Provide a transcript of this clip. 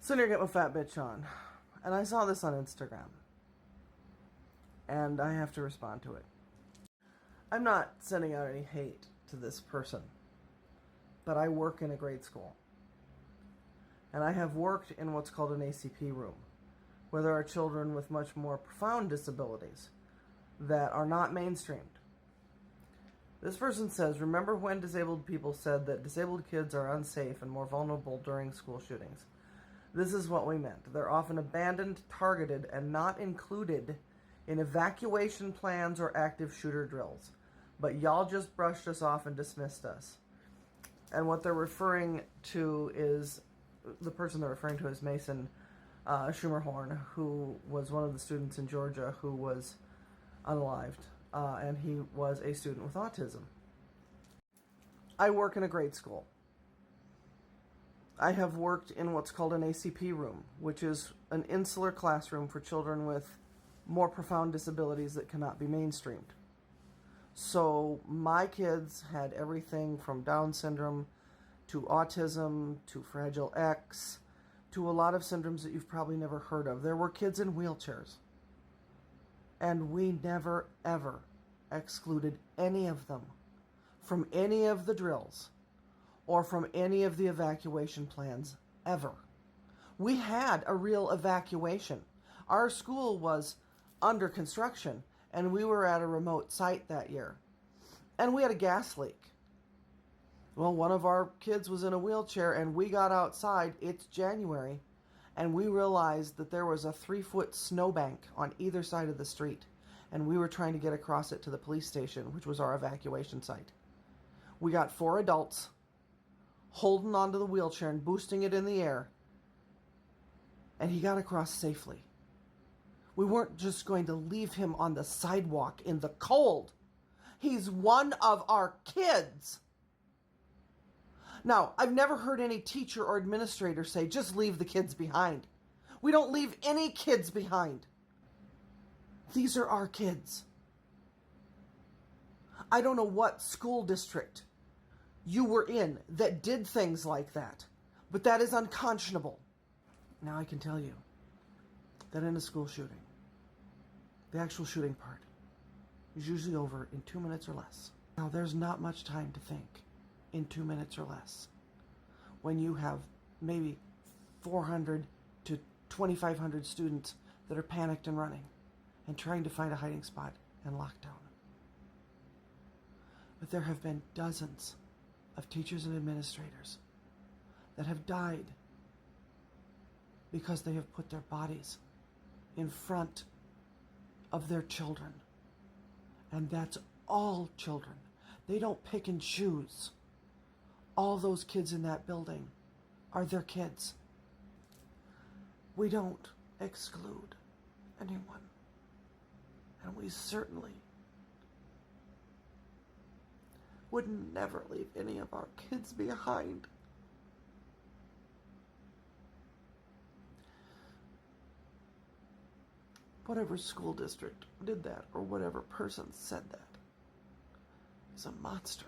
Sitting here getting my fat bitch on, and I saw this on Instagram, and I have to respond to it. I'm not sending out any hate to this person, but I work in a grade school, and I have worked in what's called an ACP room, where there are children with much more profound disabilities that are not mainstreamed. This person says, remember when disabled people said that disabled kids are unsafe and more vulnerable during school shootings? This is what we meant. They're often abandoned, targeted, and not included in evacuation plans or active shooter drills. But y'all just brushed us off and dismissed us. And what they're referring to is, the person they're referring to is Mason Schumerhorn, who was one of the students in Georgia who was unalived. And he was a student with autism. I work in a grade school. I have worked in what's called an ACP room, which is an insular classroom for children with more profound disabilities that cannot be mainstreamed. So my kids had everything from Down syndrome to autism to Fragile X to a lot of syndromes that you've probably never heard of. There were kids in wheelchairs. And we never, ever excluded any of them from any of the drills or from any of the evacuation plans, ever. We had a real evacuation. Our school was under construction, and we were at a remote site that year. And we had a gas leak. Well, one of our kids was in a wheelchair, and we got outside, it's January, and we realized that there was a 3-foot snowbank on either side of the street, and we were trying to get across it to the police station, which was our evacuation site. We got 4 adults holding onto the wheelchair and boosting it in the air, and he got across safely. We weren't just going to leave him on the sidewalk in the cold. He's one of our kids. Now, I've never heard any teacher or administrator say, just leave the kids behind. We don't leave any kids behind. These are our kids. I don't know what school district you were in that did things like that, but that is unconscionable. Now I can tell you that in a school shooting, the actual shooting part is usually over in 2 minutes or less. Now, there's not much time to think in 2 minutes or less when you have maybe 400 to 2,500 students that are panicked and running and trying to find a hiding spot and lockdown. But there have been dozens of teachers and administrators that have died because they have put their bodies in front of their children. And that's all children. They don't pick and choose. All those kids in that building are their kids. We don't exclude anyone. And we certainly would never leave any of our kids behind. Whatever school district did that, or whatever person said that, is a monster.